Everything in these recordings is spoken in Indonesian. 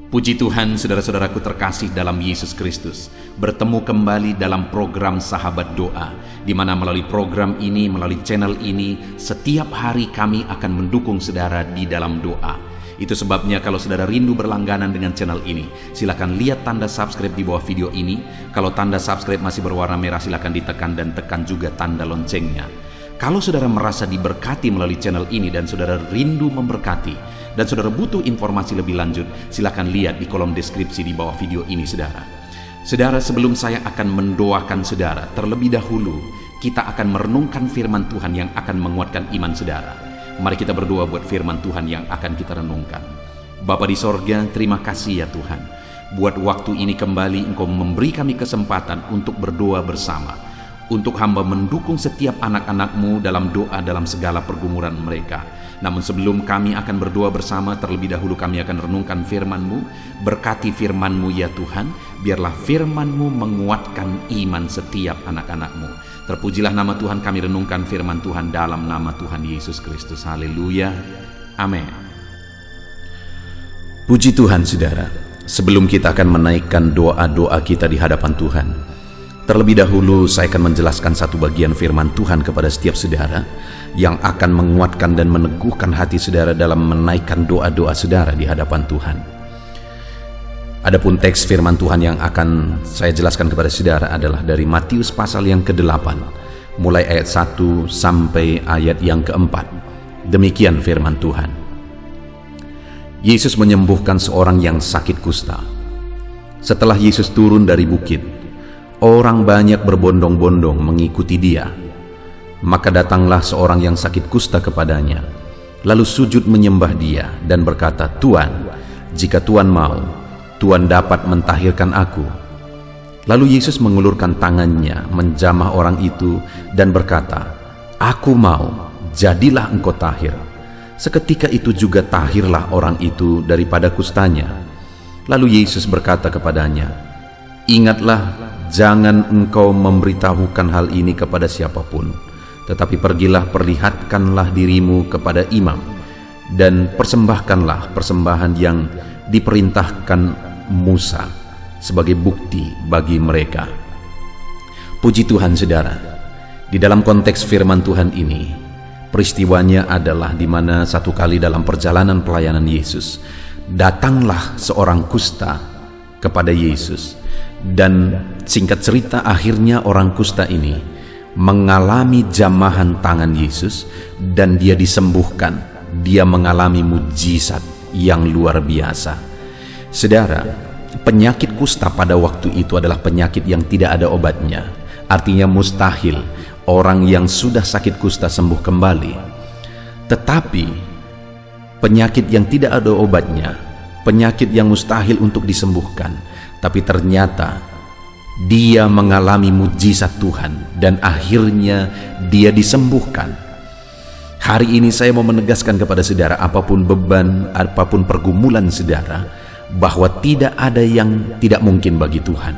Puji Tuhan, saudara-saudaraku terkasih dalam Yesus Kristus, bertemu kembali dalam program Sahabat Doa, di mana melalui program ini, melalui channel ini, setiap hari kami akan mendukung saudara di dalam doa. Itu sebabnya kalau saudara rindu berlangganan dengan channel ini, silakan lihat tanda subscribe di bawah video ini. Kalau tanda subscribe masih berwarna merah, silakan ditekan dan tekan juga tanda loncengnya. Kalau saudara merasa diberkati melalui channel ini dan saudara rindu memberkati, dan saudara butuh informasi lebih lanjut, silakan lihat di kolom deskripsi di bawah video ini, saudara. Saudara, sebelum saya akan mendoakan saudara, terlebih dahulu kita akan merenungkan firman Tuhan yang akan menguatkan iman saudara. Mari kita berdoa buat firman Tuhan yang akan kita renungkan. Bapa di sorga, terima kasih ya Tuhan, buat waktu ini kembali Engkau memberi kami kesempatan untuk berdoa bersama, untuk hamba mendukung setiap anak-anak-Mu dalam doa dalam segala pergumulan mereka. Namun sebelum kami akan berdoa bersama, terlebih dahulu kami akan renungkan firman-Mu. Berkati firman-Mu ya Tuhan, biarlah firman-Mu menguatkan iman setiap anak-anak-Mu. Terpujilah nama Tuhan, kami renungkan firman Tuhan dalam nama Tuhan Yesus Kristus. Haleluya, amin. Puji Tuhan saudara, sebelum kita akan menaikkan doa-doa kita di hadapan Tuhan, terlebih dahulu saya akan menjelaskan satu bagian firman Tuhan kepada setiap saudara yang akan menguatkan dan meneguhkan hati saudara dalam menaikkan doa-doa saudara di hadapan Tuhan. Adapun teks firman Tuhan yang akan saya jelaskan kepada saudara adalah dari Matius pasal yang ke-8, mulai ayat 1 sampai ayat yang ke-4. Demikian firman Tuhan. Yesus menyembuhkan seorang yang sakit kusta. Setelah Yesus turun dari bukit, orang banyak berbondong-bondong mengikuti dia. Maka datanglah seorang yang sakit kusta kepadanya, lalu sujud menyembah dia dan berkata, "Tuan, jika Tuan mau, Tuan dapat mentahirkan aku." Lalu Yesus mengulurkan tangannya menjamah orang itu dan berkata, "Aku mau, jadilah engkau tahir." Seketika itu juga tahirlah orang itu daripada kustanya. Lalu Yesus berkata kepadanya, "Ingatlah, jangan engkau memberitahukan hal ini kepada siapapun, tetapi pergilah perlihatkanlah dirimu kepada imam, dan persembahkanlah persembahan yang diperintahkan Musa sebagai bukti bagi mereka." Puji Tuhan saudara, di dalam konteks firman Tuhan ini, peristiwanya adalah di mana satu kali dalam perjalanan pelayanan Yesus, datanglah seorang kusta kepada Yesus. Dan singkat cerita, akhirnya orang kusta ini mengalami jamahan tangan Yesus dan dia disembuhkan. Dia mengalami mujizat yang luar biasa. Saudara, penyakit kusta pada waktu itu adalah penyakit yang tidak ada obatnya. Artinya mustahil orang yang sudah sakit kusta sembuh kembali. Tetapi penyakit yang tidak ada obatnya, penyakit yang mustahil untuk disembuhkan, tapi ternyata dia mengalami mujizat Tuhan dan akhirnya dia disembuhkan. Hari ini saya mau menegaskan kepada saudara, apapun beban, apapun pergumulan saudara, bahwa tidak ada yang tidak mungkin bagi Tuhan.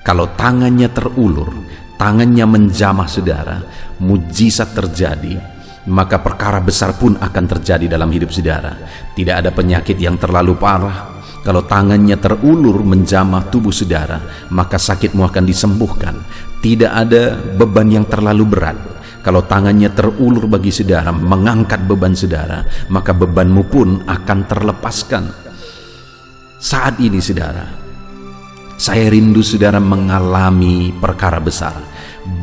Kalau tangannya terulur, tangannya menjamah saudara, mujizat terjadi, maka perkara besar pun akan terjadi dalam hidup saudara. Tidak ada penyakit yang terlalu parah. Kalau tangannya terulur menjamah tubuh saudara, maka sakitmu akan disembuhkan. Tidak ada beban yang terlalu berat. Kalau tangannya terulur bagi saudara mengangkat beban saudara, maka bebanmu pun akan terlepaskan. Saat ini saudara, saya rindu saudara mengalami perkara besar.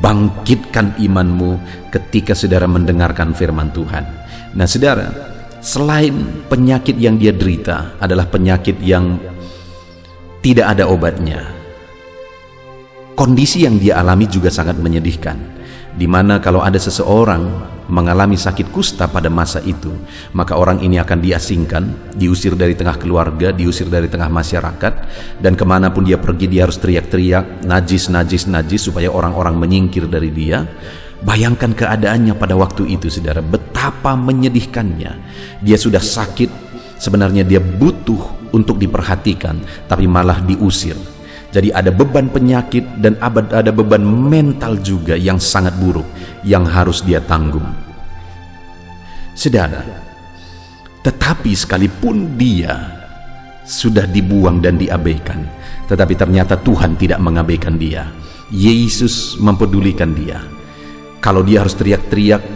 Bangkitkan imanmu ketika saudara mendengarkan firman Tuhan. Nah saudara, selain penyakit yang dia derita adalah penyakit yang tidak ada obatnya, kondisi yang dia alami juga sangat menyedihkan, di mana kalau ada seseorang mengalami sakit kusta pada masa itu, maka orang ini akan diasingkan, diusir dari tengah keluarga, diusir dari tengah masyarakat, dan kemanapun dia pergi dia harus teriak-teriak, "Najis, najis, najis," supaya orang-orang menyingkir dari dia. Bayangkan keadaannya pada waktu itu saudara, betapa menyedihkannya. Dia sudah sakit, sebenarnya dia butuh untuk diperhatikan, tapi malah diusir. Jadi ada beban penyakit dan ada beban mental juga yang sangat buruk yang harus dia tanggung. Saudara, tetapi sekalipun dia sudah dibuang dan diabaikan, tetapi ternyata Tuhan tidak mengabaikan dia. Yesus mempedulikan dia. Kalau dia harus teriak-teriak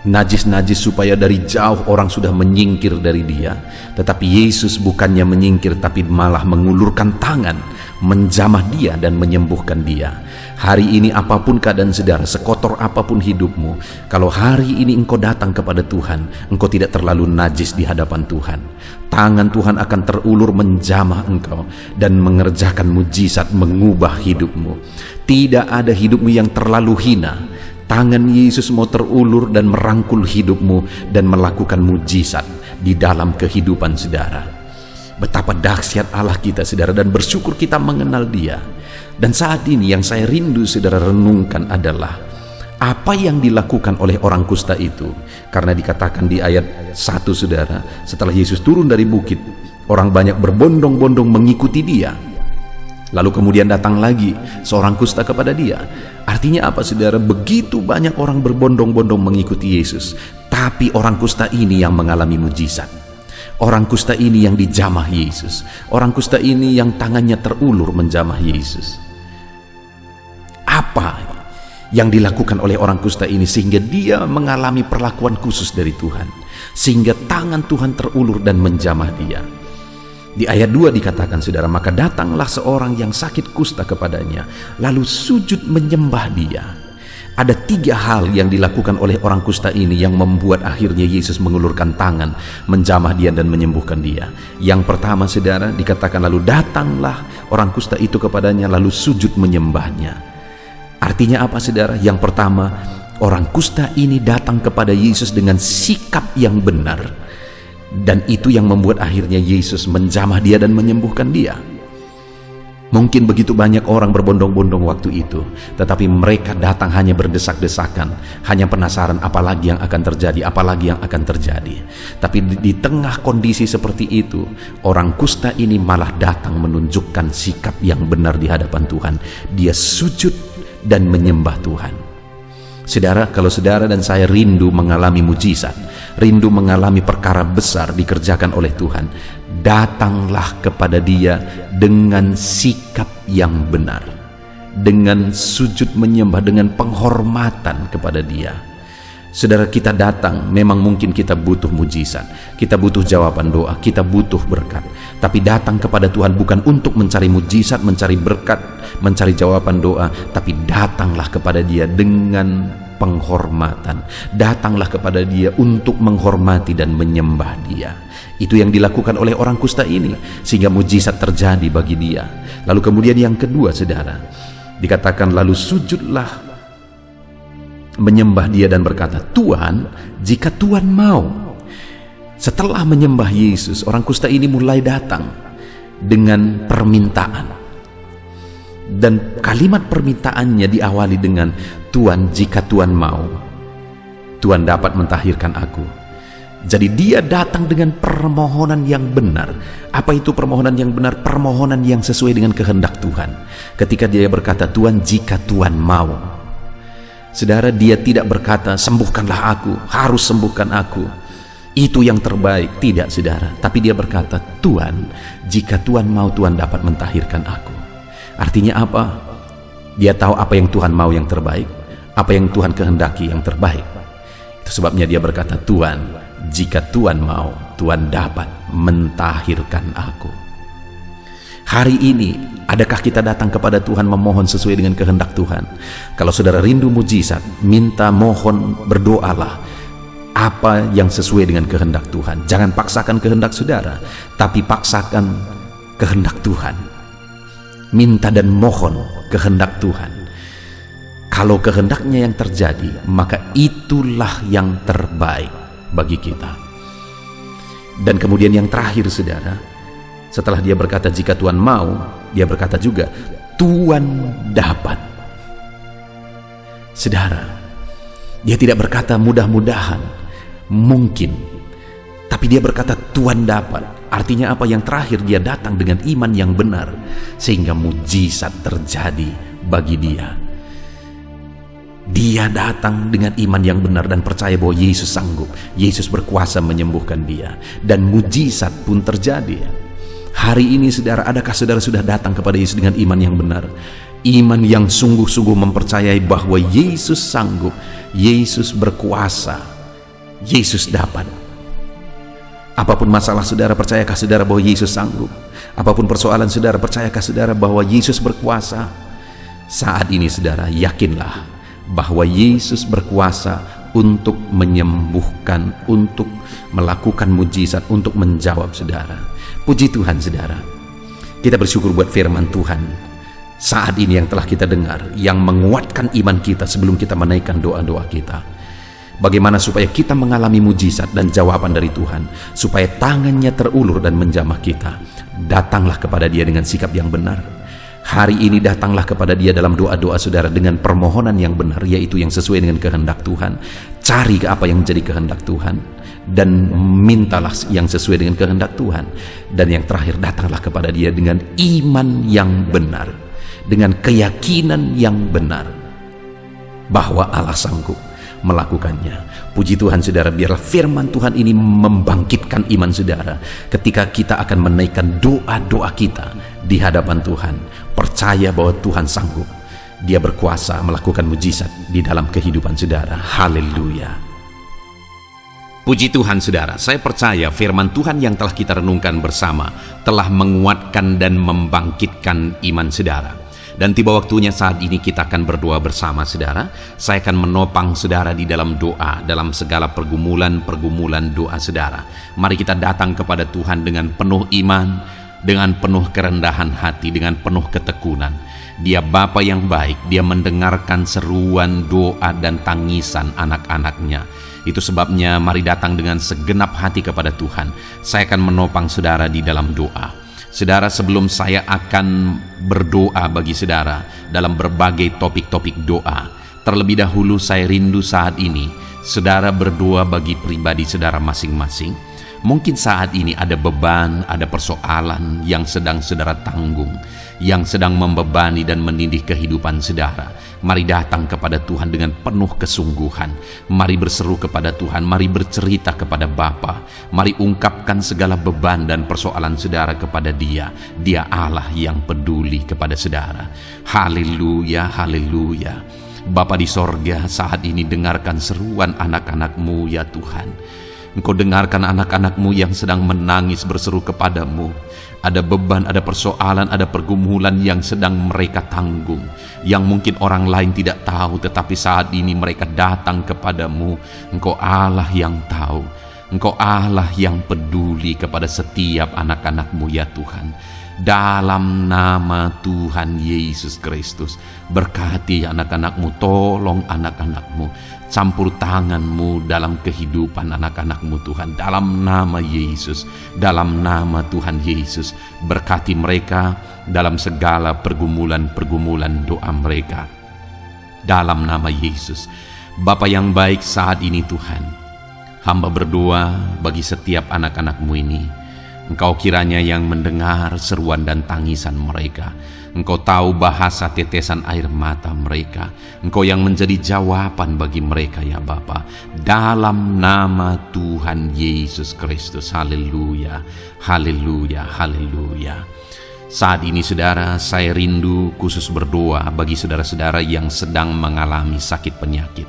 najis-najis supaya dari jauh orang sudah menyingkir dari dia, tetapi Yesus bukannya menyingkir, tapi malah mengulurkan tangan, menjamah dia dan menyembuhkan dia. Hari ini apapun keadaan saudara, sekotor apapun hidupmu, kalau hari ini engkau datang kepada Tuhan, engkau tidak terlalu najis di hadapan Tuhan. Tangan Tuhan akan terulur menjamah engkau dan mengerjakan mujizat, mengubah hidupmu. Tidak ada hidupmu yang terlalu hina. Tangan Yesus mau terulur dan merangkul hidupmu dan melakukan mujizat di dalam kehidupan saudara. Betapa dahsyat Allah kita saudara, dan bersyukur kita mengenal dia. Dan saat ini yang saya rindu saudara renungkan adalah apa yang dilakukan oleh orang kusta itu. Karena dikatakan di ayat 1 saudara, setelah Yesus turun dari bukit, orang banyak berbondong-bondong mengikuti dia. Lalu kemudian datang lagi seorang kusta kepada dia. Artinya apa saudara? Begitu banyak orang berbondong-bondong mengikuti Yesus, tapi orang kusta ini yang mengalami mujizat. Orang kusta ini yang dijamah Yesus. Orang kusta ini yang tangannya terulur menjamah Yesus. Apa yang dilakukan oleh orang kusta ini sehingga dia mengalami perlakuan khusus dari Tuhan, sehingga tangan Tuhan terulur dan menjamah dia? Di ayat 2 dikatakan saudara, maka datanglah seorang yang sakit kusta kepadanya, lalu sujud menyembah dia. Ada 3 hal yang dilakukan oleh orang kusta ini yang membuat akhirnya Yesus mengulurkan tangan, menjamah dia dan menyembuhkan dia. Yang pertama saudara, dikatakan lalu datanglah orang kusta itu kepadanya, lalu sujud menyembahnya. Artinya apa saudara? Yang pertama, orang kusta ini datang kepada Yesus dengan sikap yang benar, dan itu yang membuat akhirnya Yesus menjamah dia dan menyembuhkan dia. Mungkin begitu banyak orang berbondong-bondong waktu itu, tetapi mereka datang hanya berdesak-desakan, hanya penasaran apalagi yang akan terjadi, apalagi yang akan terjadi. Tapi di tengah kondisi seperti itu, orang kusta ini malah datang menunjukkan sikap yang benar di hadapan Tuhan. Dia sujud dan menyembah Tuhan. Saudara, kalau saudara dan saya rindu mengalami mujizat, rindu mengalami perkara besar dikerjakan oleh Tuhan, datanglah kepada dia dengan sikap yang benar, dengan sujud menyembah, dengan penghormatan kepada dia. Saudara, kita datang, memang mungkin kita butuh mujizat, kita butuh jawaban doa, kita butuh berkat. Tapi datang kepada Tuhan bukan untuk mencari mujizat, mencari berkat, mencari jawaban doa, tapi datanglah kepada dia dengan penghormatan. Datanglah kepada dia untuk menghormati dan menyembah dia. Itu yang dilakukan oleh orang kusta ini, sehingga mujizat terjadi bagi dia. Lalu kemudian yang kedua saudara, dikatakan lalu sujudlah menyembah dia dan berkata, Tuhan, jika Tuhan mau. Setelah menyembah Yesus, orang kusta ini mulai datang dengan permintaan, dan kalimat permintaannya diawali dengan, Tuhan, jika Tuhan mau, Tuhan dapat mentahirkan aku. Jadi dia datang dengan permohonan yang benar. Apa itu permohonan yang benar? Permohonan yang sesuai dengan kehendak Tuhan. Ketika dia berkata, Tuhan, jika Tuhan mau. Saudara, dia tidak berkata, sembuhkanlah aku, harus sembuhkan aku, itu yang terbaik. Tidak saudara, tapi dia berkata, Tuhan, jika Tuhan mau, Tuhan dapat mentahirkan aku. Artinya apa? Dia tahu apa yang Tuhan mau yang terbaik, apa yang Tuhan kehendaki yang terbaik. Itu sebabnya dia berkata, Tuhan, jika Tuhan mau, Tuhan dapat mentahirkan aku. Hari ini, adakah kita datang kepada Tuhan memohon sesuai dengan kehendak Tuhan? Kalau saudara rindu mujizat, minta, mohon, berdoalah apa yang sesuai dengan kehendak Tuhan. Jangan paksakan kehendak saudara, tapi paksakan kehendak Tuhan. Minta dan mohon kehendak Tuhan. Kalau kehendaknya yang terjadi, maka itulah yang terbaik bagi kita. Dan kemudian yang terakhir saudara, setelah dia berkata jika Tuhan mau, dia berkata juga Tuhan dapat. Saudara, dia tidak berkata mudah-mudahan, mungkin, tapi dia berkata Tuhan dapat. Artinya apa? Yang terakhir, dia datang dengan iman yang benar, sehingga mujizat terjadi bagi dia. Dia datang dengan iman yang benar dan percaya bahwa Yesus sanggup, Yesus berkuasa menyembuhkan dia, dan mujizat pun terjadi. Hari ini saudara, adakah saudara sudah datang kepada Yesus dengan iman yang benar? Iman yang sungguh-sungguh mempercayai bahwa Yesus sanggup, Yesus berkuasa, Yesus dapat. Apapun masalah saudara, percayakah saudara bahwa Yesus sanggup? Apapun persoalan saudara, percayakah saudara bahwa Yesus berkuasa? Saat ini saudara, yakinlah bahwa Yesus berkuasa untuk menyembuhkan, untuk melakukan mujizat, untuk menjawab saudara. Puji Tuhan saudara. Kita bersyukur buat firman Tuhan saat ini yang telah kita dengar, yang menguatkan iman kita sebelum kita menaikkan doa-doa kita. Bagaimana supaya kita mengalami mujizat dan jawaban dari Tuhan, supaya tangannya terulur dan menjamah kita. Datanglah kepada Dia dengan sikap yang benar. Hari ini datanglah kepada Dia dalam doa-doa saudara dengan permohonan yang benar, yaitu yang sesuai dengan kehendak Tuhan. Cari apa yang jadi kehendak Tuhan dan mintalah yang sesuai dengan kehendak Tuhan. Dan yang terakhir, datanglah kepada Dia dengan iman yang benar, dengan keyakinan yang benar bahwa Allah sanggup melakukannya. Puji Tuhan saudara, biarlah firman Tuhan ini membangkitkan iman saudara ketika kita akan menaikkan doa-doa kita di hadapan Tuhan. Percaya bahwa Tuhan sanggup, Dia berkuasa melakukan mujizat di dalam kehidupan saudara. Haleluya. Puji Tuhan saudara, saya percaya firman Tuhan yang telah kita renungkan bersama telah menguatkan dan membangkitkan iman saudara. Dan tiba waktunya saat ini kita akan berdoa bersama saudara. Saya akan menopang saudara di dalam doa, dalam segala pergumulan doa saudara. Mari kita datang kepada Tuhan dengan penuh iman, dengan penuh kerendahan hati, dengan penuh ketekunan. Dia Bapa yang baik, Dia mendengarkan seruan doa dan tangisan anak-anaknya. Itu sebabnya mari datang dengan segenap hati kepada Tuhan. Saya akan menopang saudara di dalam doa. Saudara, sebelum saya akan berdoa bagi saudara dalam berbagai topik-topik doa, terlebih dahulu saya rindu saat ini saudara berdoa bagi pribadi saudara masing-masing. Mungkin saat ini ada beban, ada persoalan yang sedang saudara tanggung, yang sedang membebani dan menindih kehidupan saudara. Mari datang kepada Tuhan dengan penuh kesungguhan. Mari berseru kepada Tuhan, mari bercerita kepada Bapa. Mari ungkapkan segala beban dan persoalan saudara kepada Dia. Dia Allah yang peduli kepada saudara. Haleluya, haleluya. Bapa di sorga, saat ini dengarkan seruan anak-anak-Mu ya Tuhan. Engkau dengarkan anak-anak-Mu yang sedang menangis berseru kepadamu. Ada beban, ada persoalan, ada pergumulan yang sedang mereka tanggung, yang mungkin orang lain tidak tahu, tetapi saat ini mereka datang kepadamu. Engkau Allah yang tahu, Engkau Allah yang peduli kepada setiap anak-anak-Mu ya Tuhan. Dalam nama Tuhan Yesus Kristus, berkati anak-anak-Mu, tolong anak-anak-Mu, campur tangan-Mu dalam kehidupan anak-anak-Mu Tuhan. Dalam nama Yesus, dalam nama Tuhan Yesus, berkati mereka dalam segala pergumulan-pergumulan doa mereka. Dalam nama Yesus, Bapa yang baik, saat ini Tuhan, hamba berdoa bagi setiap anak-anak-Mu ini. Engkau kiranya yang mendengar seruan dan tangisan mereka. Engkau tahu bahasa tetesan air mata mereka. Engkau yang menjadi jawaban bagi mereka ya Bapa. Dalam nama Tuhan Yesus Kristus. Haleluya, haleluya, haleluya. Saat ini saudara, saya rindu khusus berdoa bagi saudara-saudara yang sedang mengalami sakit penyakit.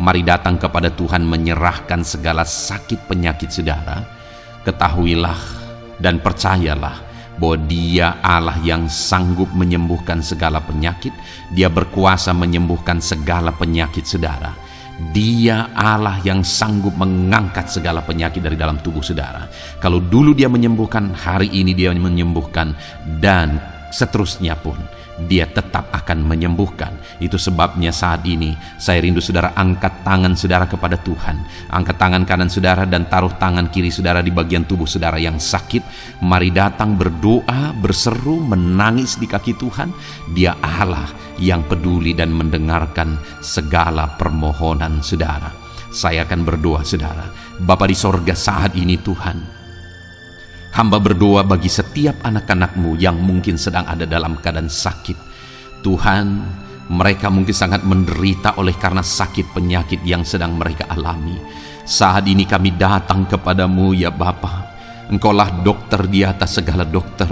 Mari datang kepada Tuhan menyerahkan segala sakit penyakit saudara. Ketahuilah dan percayalah bahwa Dia Allah yang sanggup menyembuhkan segala penyakit. Dia berkuasa menyembuhkan segala penyakit saudara. Dia Allah yang sanggup mengangkat segala penyakit dari dalam tubuh saudara. Kalau dulu Dia menyembuhkan, hari ini Dia menyembuhkan, dan seterusnya pun Dia tetap akan menyembuhkan. Itu sebabnya saat ini saya rindu saudara angkat tangan saudara kepada Tuhan. Angkat tangan kanan saudara dan taruh tangan kiri saudara di bagian tubuh saudara yang sakit. Mari datang berdoa, berseru, menangis di kaki Tuhan. Dia Allah yang peduli dan mendengarkan segala permohonan saudara. Saya akan berdoa saudara. Bapa di sorga, saat ini Tuhan, hamba berdoa bagi setiap anak-anak-Mu yang mungkin sedang ada dalam keadaan sakit. Tuhan, mereka mungkin sangat menderita oleh karena sakit penyakit yang sedang mereka alami. Saat ini kami datang kepadamu ya Bapa. Engkaulah dokter di atas segala dokter.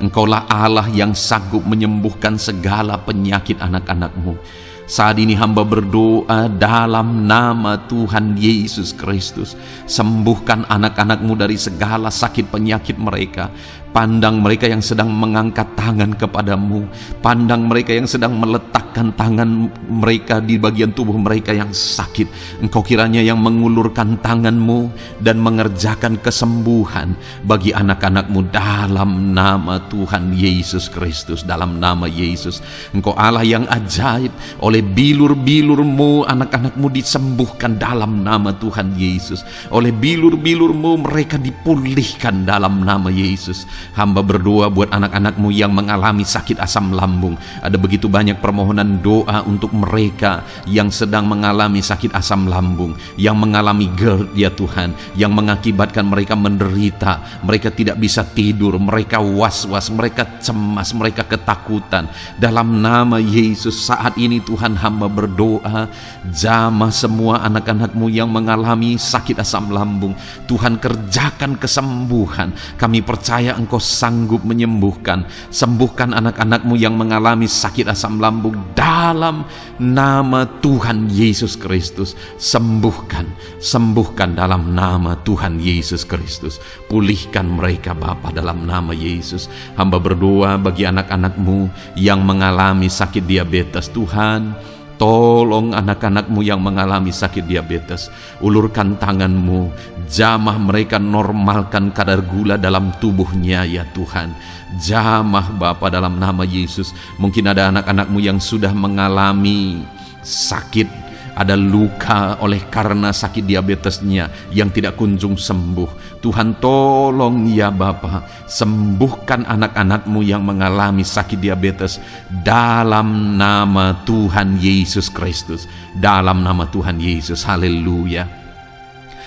Engkaulah Allah yang sanggup menyembuhkan segala penyakit anak-anak-Mu. Saat ini hamba berdoa dalam nama Tuhan Yesus Kristus, sembuhkan anak-anak-Mu dari segala sakit penyakit mereka. Pandang mereka yang sedang mengangkat tangan kepadamu, pandang mereka yang sedang meletakkan tangan mereka di bagian tubuh mereka yang sakit. Engkau kiranya yang mengulurkan tangan-Mu dan mengerjakan kesembuhan bagi anak-anak-Mu dalam nama Tuhan Yesus Kristus. Dalam nama Yesus, Engkau Allah yang ajaib. Oleh bilur-bilur-Mu anak-anak-Mu disembuhkan dalam nama Tuhan Yesus. Oleh bilur-bilur-Mu mereka dipulihkan dalam nama Yesus. Hamba berdoa buat anak-anak-Mu yang mengalami sakit asam lambung. Ada begitu banyak permohonan doa untuk mereka yang sedang mengalami sakit asam lambung, yang mengalami GERD ya Tuhan, yang mengakibatkan mereka menderita, mereka tidak bisa tidur, mereka was-was, mereka cemas, mereka ketakutan. Dalam nama Yesus saat ini Tuhan, hamba berdoa, jamah semua anak-anak-Mu yang mengalami sakit asam lambung. Tuhan, kerjakan kesembuhan. Kami percaya Engkau sanggup menyembuhkan. Sembuhkan anak-anak-Mu yang mengalami sakit asam lambung dalam nama Tuhan Yesus Kristus. Sembuhkan, sembuhkan dalam nama Tuhan Yesus Kristus. Pulihkan mereka Bapa dalam nama Yesus. Hamba berdoa bagi anak-anak-Mu yang mengalami sakit diabetes. Tuhan, tolong anak-anak-Mu yang mengalami sakit diabetes. Ulurkan tangan-Mu, jamah mereka, normalkan kadar gula dalam tubuhnya ya Tuhan. Jamah Bapa dalam nama Yesus. Mungkin ada anak-anak-Mu yang sudah mengalami sakit, ada luka oleh karena sakit diabetesnya yang tidak kunjung sembuh. Tuhan, tolong ya Bapa, sembuhkan anak-anak-Mu yang mengalami sakit diabetes dalam nama Tuhan Yesus Kristus. Dalam nama Tuhan Yesus, haleluya.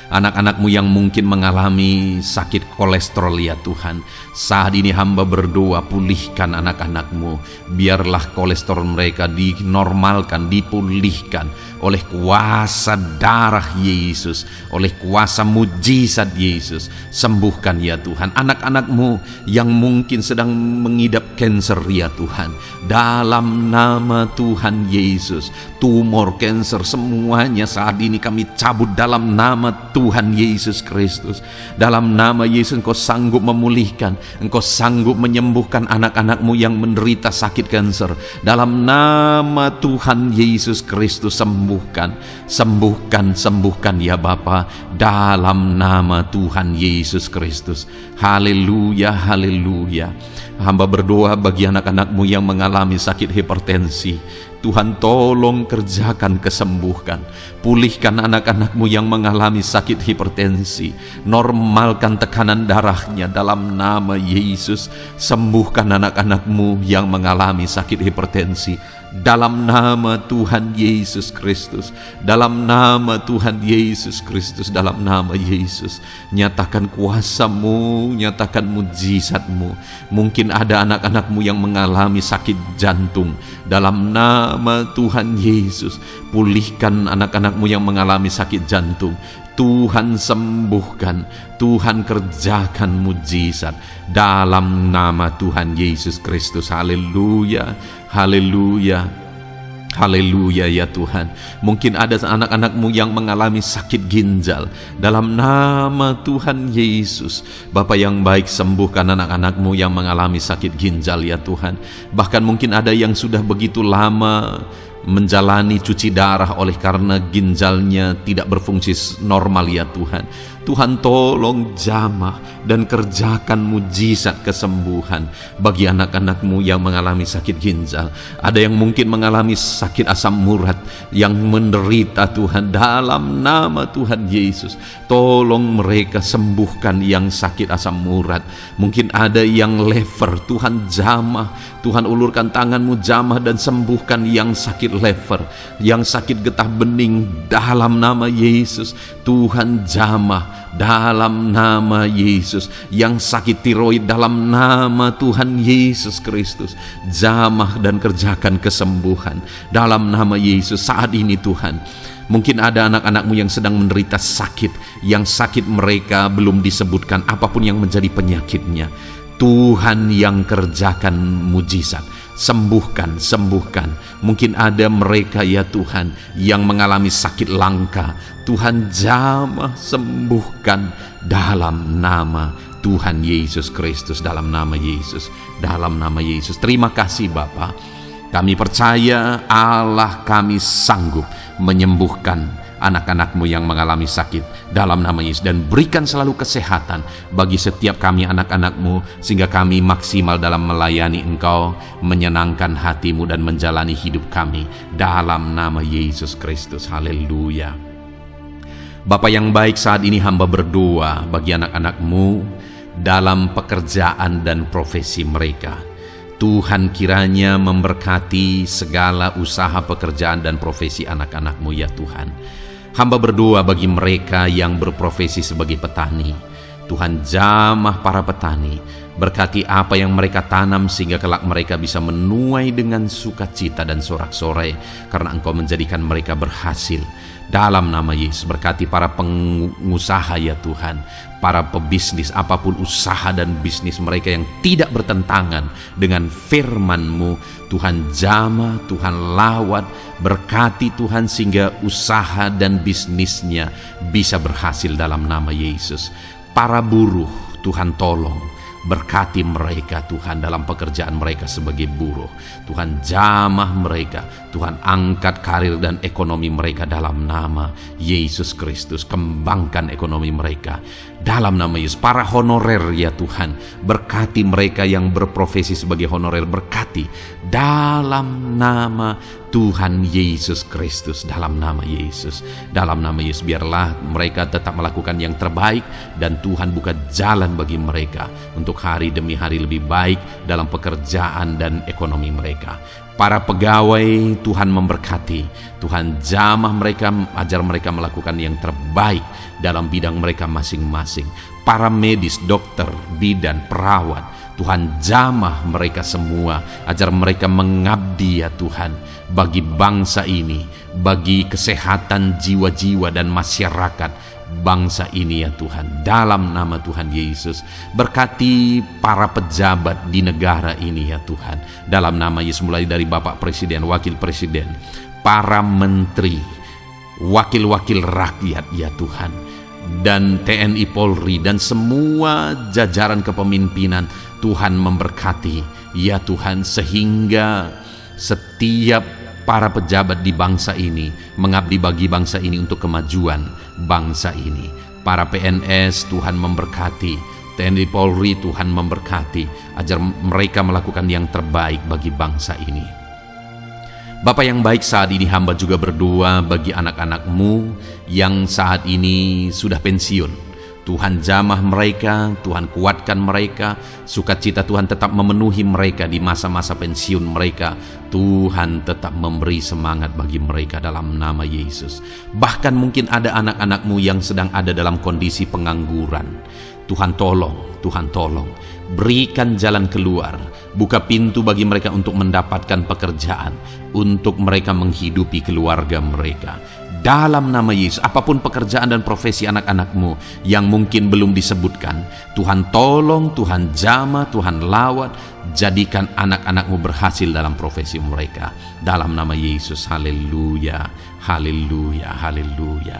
Anak-anak-Mu yang mungkin mengalami sakit kolesterol ya Tuhan, saat ini hamba berdoa, pulihkan anak-anak-Mu. Biarlah kolesterol mereka dinormalkan, dipulihkan oleh kuasa darah Yesus, oleh kuasa mujizat Yesus. Sembuhkan ya Tuhan anak-anak-Mu yang mungkin sedang mengidap kanker ya Tuhan. Dalam nama Tuhan Yesus, tumor, kanker, semuanya saat ini kami cabut dalam nama Tuhan Yesus Kristus. Dalam nama Yesus, Engkau sanggup memulihkan, Engkau sanggup menyembuhkan anak-anak-Mu yang menderita sakit kanker. Dalam nama Tuhan Yesus Kristus, sembuhkan, sembuhkan, sembuhkan ya Bapa. Dalam nama Tuhan Yesus Kristus. Haleluya, haleluya. Hamba berdoa bagi anak-anak-Mu yang mengalami sakit hipertensi. Tuhan, tolong kerjakan kesembuhan. Pulihkan anak-anak-Mu yang mengalami sakit hipertensi. Normalkan tekanan darahnya dalam nama Yesus. Sembuhkan anak-anak-Mu yang mengalami sakit hipertensi. Dalam nama Tuhan Yesus Kristus. Dalam nama Tuhan Yesus Kristus. Dalam nama Yesus. Nyatakan kuasa-Mu, nyatakan mujizat-Mu. Mungkin ada anak-anak-Mu yang mengalami sakit jantung. Dalam nama Tuhan Yesus, pulihkan anak-anak-Mu yang mengalami sakit jantung. Tuhan sembuhkan, Tuhan kerjakan mujizat dalam nama Tuhan Yesus Kristus. Haleluya, haleluya, haleluya ya Tuhan. Mungkin ada anak-anak-Mu yang mengalami sakit ginjal. Dalam nama Tuhan Yesus, Bapa yang baik, sembuhkan anak-anak-Mu yang mengalami sakit ginjal ya Tuhan. Bahkan mungkin ada yang sudah begitu lama menjalani cuci darah oleh karena ginjalnya tidak berfungsi normal ya Tuhan. Tuhan, tolong jamah dan kerjakan mujizat kesembuhan bagi anak-anak-Mu yang mengalami sakit ginjal. Ada yang mungkin mengalami sakit asam urat yang menderita Tuhan. Dalam nama Tuhan Yesus, tolong mereka sembuhkan yang sakit asam urat. Mungkin ada yang lever, Tuhan jamah. Tuhan, ulurkan tangan-Mu, jamah dan sembuhkan yang sakit lever, yang sakit getah bening. Dalam nama Yesus, Tuhan jamah. Dalam nama Yesus, yang sakit tiroid, dalam nama Tuhan Yesus Kristus, jamah dan kerjakan kesembuhan dalam nama Yesus. Saat ini Tuhan, Mungkin ada anak-anakmu yang sedang menderita sakit, yang sakit mereka belum disebutkan apapun yang menjadi penyakitnya. Tuhan yang kerjakan mujizat, sembuhkan. Mungkin ada mereka ya Tuhan yang mengalami sakit langka. Tuhan jamah sembuhkan dalam nama Tuhan Yesus Kristus, dalam nama Yesus, dalam nama Yesus. Terima kasih Bapa. Kami percaya Allah kami sanggup menyembuhkan anak-anakmu yang mengalami sakit dalam nama Yesus, dan berikan selalu kesehatan bagi setiap kami anak-anakmu, sehingga kami maksimal dalam melayani Engkau, menyenangkan hatimu dan menjalani hidup kami dalam nama Yesus Kristus. Haleluya. Bapa yang baik, saat ini hamba berdoa bagi anak-anakmu dalam pekerjaan dan profesi mereka. Tuhan kiranya memberkati segala usaha pekerjaan dan profesi anak-anakmu ya Tuhan. Hamba berdoa bagi mereka yang berprofesi sebagai petani. Tuhan jamah para petani, berkati apa yang mereka tanam sehingga kelak mereka bisa menuai dengan sukacita dan sorak-sorai karena Engkau menjadikan mereka berhasil. Dalam nama Yesus, berkati para pengusaha ya Tuhan, para pebisnis, apapun usaha dan bisnis mereka yang tidak bertentangan dengan firman-Mu. Tuhan jamah, Tuhan lawat, berkati Tuhan sehingga usaha dan bisnisnya bisa berhasil dalam nama Yesus. Para buruh, Tuhan tolong, berkati mereka Tuhan dalam pekerjaan mereka sebagai buruh. Tuhan jamah mereka, Tuhan angkat karir dan ekonomi mereka dalam nama Yesus Kristus. Kembangkan ekonomi mereka dalam nama Yesus. Para honorer ya Tuhan, berkati mereka yang berprofesi sebagai honorer, berkati dalam nama Tuhan Yesus Kristus, dalam nama Yesus, dalam nama Yesus. Biarlah mereka tetap melakukan yang terbaik dan Tuhan buka jalan bagi mereka untuk hari demi hari lebih baik dalam pekerjaan dan ekonomi mereka. Para pegawai Tuhan memberkati, Tuhan jamah mereka, ajar mereka melakukan yang terbaik dalam bidang mereka masing-masing. Para medis, dokter, bidan, perawat, Tuhan jamah mereka semua, ajar mereka mengabdi ya Tuhan bagi bangsa ini, bagi kesehatan jiwa-jiwa dan masyarakat bangsa ini ya Tuhan, dalam nama Tuhan Yesus. Berkati para pejabat di negara ini ya Tuhan, dalam nama Yesus, mulai dari Bapak Presiden, Wakil Presiden, para menteri, wakil-wakil rakyat ya Tuhan, dan TNI Polri dan semua jajaran kepemimpinan. Tuhan memberkati ya Tuhan, sehingga setiap para pejabat di bangsa ini mengabdi bagi bangsa ini untuk kemajuan bangsa ini. Para PNS Tuhan memberkati, TNI Polri Tuhan memberkati, ajar mereka melakukan yang terbaik bagi bangsa ini. Bapa yang baik, saat ini hamba juga berdoa bagi anak-anakmu yang saat ini sudah pensiun. Tuhan jamah mereka, Tuhan kuatkan mereka, sukacita Tuhan tetap memenuhi mereka di masa-masa pensiun mereka. Tuhan tetap memberi semangat bagi mereka dalam nama Yesus. Bahkan mungkin ada anak-anakmu yang sedang ada dalam kondisi pengangguran. Tuhan tolong, Tuhan tolong, berikan jalan keluar, buka pintu bagi mereka untuk mendapatkan pekerjaan, untuk mereka menghidupi keluarga mereka. Dalam nama Yesus, apapun pekerjaan dan profesi anak-anakmu yang mungkin belum disebutkan, Tuhan tolong, Tuhan jamah, Tuhan lawat, jadikan anak-anakmu berhasil dalam profesi mereka. Dalam nama Yesus, haleluya, haleluya, haleluya.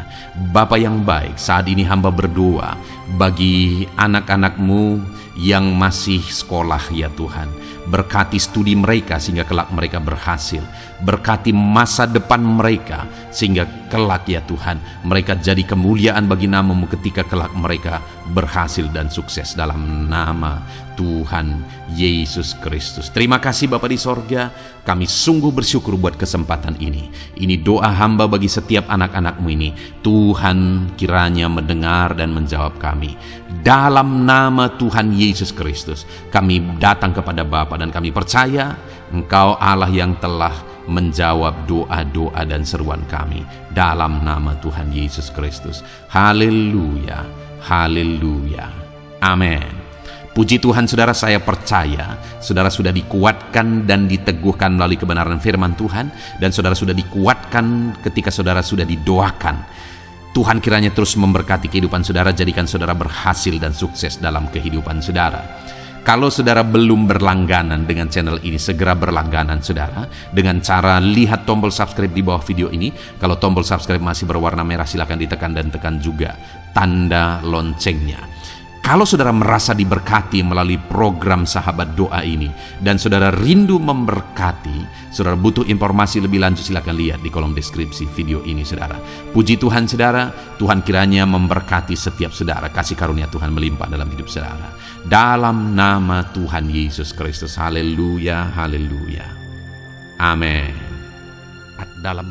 Bapa yang baik, saat ini hamba berdoa bagi anak-anakmu yang masih sekolah ya Tuhan. Berkati studi mereka sehingga kelak mereka berhasil. Berkati masa depan mereka sehingga kelak ya Tuhan mereka jadi kemuliaan bagi nama-Mu ketika kelak mereka berhasil dan sukses dalam nama Tuhan Yesus Kristus. Terima kasih Bapa di sorga, kami sungguh bersyukur buat kesempatan ini. Ini doa hamba bagi setiap anak-anak-Mu ini. Tuhan kiranya mendengar dan menjawab kami. Dalam nama Tuhan Yesus Kristus kami datang kepada Bapa dan kami percaya Engkau Allah yang telah menjawab doa-doa dan seruan kami. Dalam nama Tuhan Yesus Kristus. Haleluya, haleluya, amin. Puji Tuhan saudara, saya percaya saudara sudah dikuatkan dan diteguhkan melalui kebenaran firman Tuhan, dan saudara sudah dikuatkan ketika saudara sudah didoakan. Tuhan kiranya terus memberkati kehidupan saudara, jadikan saudara berhasil dan sukses dalam kehidupan saudara. Kalau saudara belum berlangganan dengan channel ini, segera berlangganan saudara dengan cara lihat tombol subscribe di bawah video ini. Kalau tombol subscribe masih berwarna merah, silakan ditekan dan tekan juga tanda loncengnya. Kalau saudara merasa diberkati melalui program Sahabat Doa ini dan saudara rindu memberkati, saudara butuh informasi lebih lanjut, silakan lihat di kolom deskripsi video ini saudara. Puji Tuhan saudara, Tuhan kiranya memberkati setiap saudara, kasih karunia Tuhan melimpah dalam hidup saudara. Dalam nama Tuhan Yesus Kristus, haleluya, haleluya. Amin. Dalam